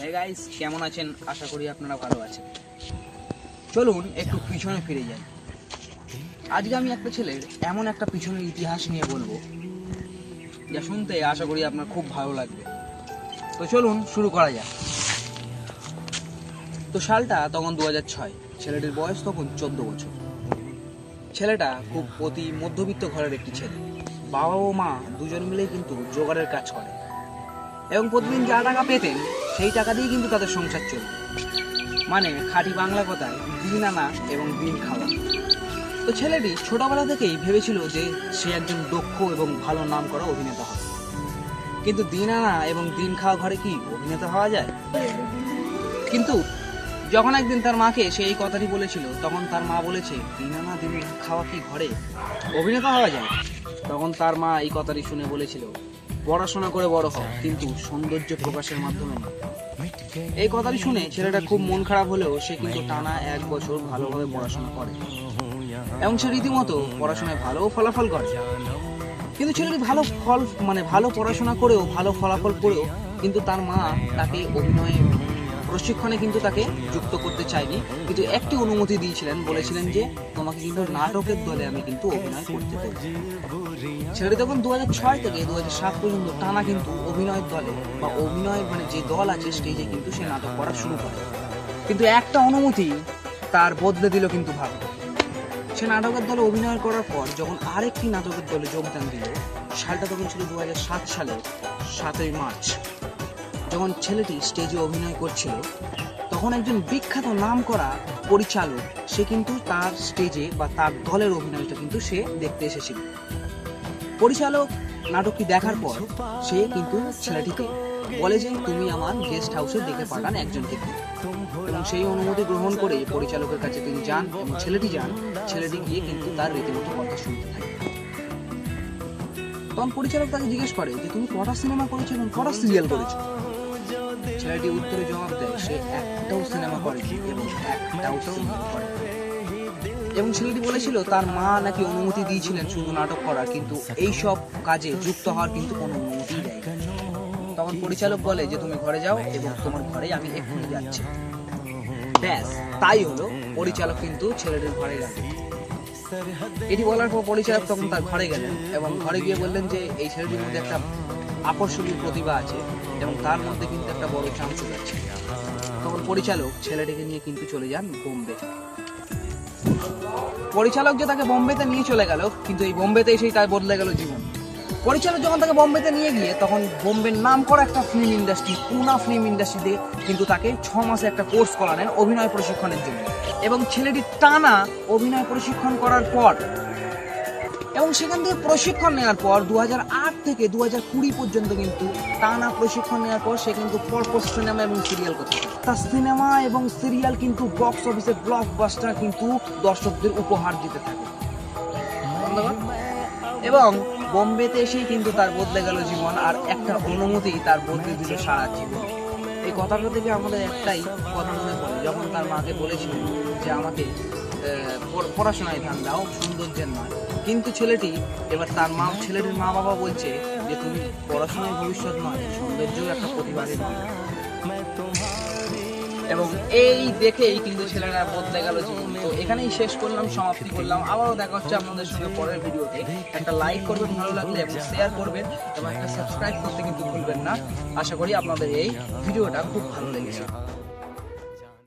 Hey guys, কেমন আছেন? আশা করি আপনারা ভালো আছেন। চলুন একটু পিছনে ফিরে যাই। আজকে আমি একটা ছেলের এমন একটা পিছনের ইতিহাস নিয়ে বলবো যা শুনতে আশা করি আপনার খুব ভালো লাগবে। তো চলুন শুরু করা যাক। তো সালটা তখন 2006, ছেলেটির বয়স তখন 14 বছর। ছেলেটা খুব অতি মধ্যবিত্ত ঘরের একটি ছেলে। বাবা ও মা দুজন মিলেই কিন্তু জোগাড়ের কাজ করে এবং প্রতিদিন যা টাকা পেতেন সেই টাকা দিয়ে কিন্তু তাদের সংসার চলত। মানে খাঁটি বাংলা কথায় দিন আনা এবং দিন খাওয়া। তো ছেলেটি ছোটবেলা থেকেই ভেবেছিল যে সে একজন দক্ষ এবং ভালো নাম করা অভিনেতা হবে। কিন্তু দিন আনা এবং দিন খাওয়া ঘরে কি অভিনেতা হওয়া যায়? কিন্তু যখন একদিন তার মাকে সে এই কথাটি বলেছিল, তখন তার মা বলেছে, দিন আনা দিন খাওয়া কি ঘরে অভিনেতা হওয়া যায়? তখন তার মা এই কথাটি শুনে বলেছিল, পড়াশোনা করে বড় হও, কিন্তু সৌন্দর্য প্রকাশের মাধ্যমে না। এই কথাটি শুনে ছেলেটা খুব মন খারাপ হলেও সে কিন্তু টানা 1 বছর ভালোভাবে পড়াশোনা করে এবং সে রীতিমতো পড়াশোনায় ভালো ফলাফল করে। কিন্তু ছেলেটি ভালো পড়াশোনা করেও ভালো ফলাফল করেও কিন্তু তার মা তাকে অভিনয়ে প্রশিক্ষণে কিন্তু তাকে যুক্ত করতে চায়নি, কিন্তু একটি অনুমতি দিয়েছিলেন, বলেছিলেন যে তোমাকে কিন্তু নাটকের দলে আমি কিন্তু অভিনয় করতে দেব। ছেলেটি তখন 2006 থেকে 2007 পর্যন্ত টানা কিন্তু অভিনয়ের দলে বা অভিনয় যে দল আছে স্টেজে কিন্তু সে নাটক করা শুরু করে। কিন্তু একটা অনুমতি তার বদলে দিল কিন্তু ভাগ্য। সে নাটকের দলে অভিনয় করার পর যখন আরেকটি নাটকের দলে যোগদান দিল, সালটা তখন ছিল 2007 সালের 7ই মার্চ। যখন ছেলেটি স্টেজে অভিনয় করছিল, তখন একজন বিখ্যাত নাম করা পরিচালক সে কিন্তু তার স্টেজে বা তার দলের অভিনয়টা কিন্তু সে দেখতে এসেছিল। পরিচালক নাটকটি দেখার পর সে কিন্তু ছেলেটিকে বলে যে তুমি আমার গেস্ট হাউসে দেখে পাঠান একজনকে দিয়ে, এবং সেই অনুমতি গ্রহণ করে পরিচালকের কাছে তিনি যান এবং ছেলেটি গিয়ে কিন্তু তার রীতিমতো কথা শুনতে থাকে। তখন পরিচালক তাকে জিজ্ঞেস করে যে তুমি কটা সিনেমা করেছো এবং কটা সিরিয়াল করেছো? ছেলেটি উত্তরে জবাব দেয় সে একটাও সিনেমা করেনি এবং একটাও সিরিয়াল করেনি। এবং ছেলেটি বলেছিল তার মা নাকি অনুমতি দিয়েছিলেন শুধু নাটক করার, কিন্তু এই সব কাজে যুক্ত হওয়ার কিন্তু কোনো অনুমতি দেয়। তখন পরিচালক বলে যে তুমি ঘরে যাও এবং তোমার ঘরে আমি এক্ষুনি যাচ্ছি। ব্যাস তাই হলো, পরিচালক কিন্তু ছেলেটির ঘরে গেল। এটি বলার পর পরিচালক তখন তার ঘরে গেলেন এবং ঘরে গিয়ে বললেন যে এই ছেলেটির মধ্যে একটা আকর্ষণীয় প্রতিভা আছে এবং তার মধ্যে কিন্তু একটা বড় চান্স আছে। তখন পরিচালক ছেলেটিকে নিয়ে কিন্তু চলে যান বোম্বে। পরিচালক যে তাকে বোম্বেতে নিয়ে চলে গেল, কিন্তু এই বোম্বেতে এসেই তার বদলে গেল জীবন। পরিচালক যখন তাকে বোম্বেতে নিয়ে গিয়ে তখন বোম্বের নাম করা একটা ফিল্ম ইন্ডাস্ট্রি, পুনা ফিল্ম ইন্ডাস্ট্রিতে কিন্তু তাকে 6 মাসে একটা কোর্স করালেন অভিনয় প্রশিক্ষণের জন্য। এবং ছেলেটি টানা অভিনয় প্রশিক্ষণ করার পর এবং সেখান থেকে প্রশিক্ষণ নেওয়ার পর 2008 থেকে 2020 পর্যন্ত কিন্তু টানা প্রশিক্ষণ নেওয়ার পর সে কিন্তু পরপর সিনেমা এবং সিরিয়াল করতে থাকে। তার সিনেমা এবং সিরিয়াল কিন্তু বক্স অফিসে ব্লকবাস্টার কিন্তু দর্শকদের উপহার দিতে থাকে। এবং বোম্বেতে এসেই কিন্তু তার বদলে গেল জীবন, আর একটা অনুমতি তার বদলে দিল সারা জীবন। এই কথাটা থেকে আমাদের একটাই কথা মনে পড়ে, যখন তার মাকে বলেছিল যে আমাকে পড়াশোনায় ধ্যান দাও, সৌন্দর্যের নয়। কিন্তু ছেলেটির মা বাবা বলছে যে তুমি পড়াশোনায় ভবিষ্যৎ নয়, সৌন্দর্যও একটা প্রতিবাদী নয়। এবং এই দেখেই কিন্তু ছেলেরা বদলে গেল জীবন। তো এখানেই শেষ করলাম, সমাপ্তি করলাম। আবারও দেখা হচ্ছে আপনাদের সঙ্গে পরের ভিডিওতে। একটা লাইক করবেন ভালো লাগলে এবং শেয়ার করবেন এবং একটা সাবস্ক্রাইব করতে কিন্তু ভুলবেন না। আশা করি আপনাদের এই ভিডিওটা খুব ভালো লেগেছে।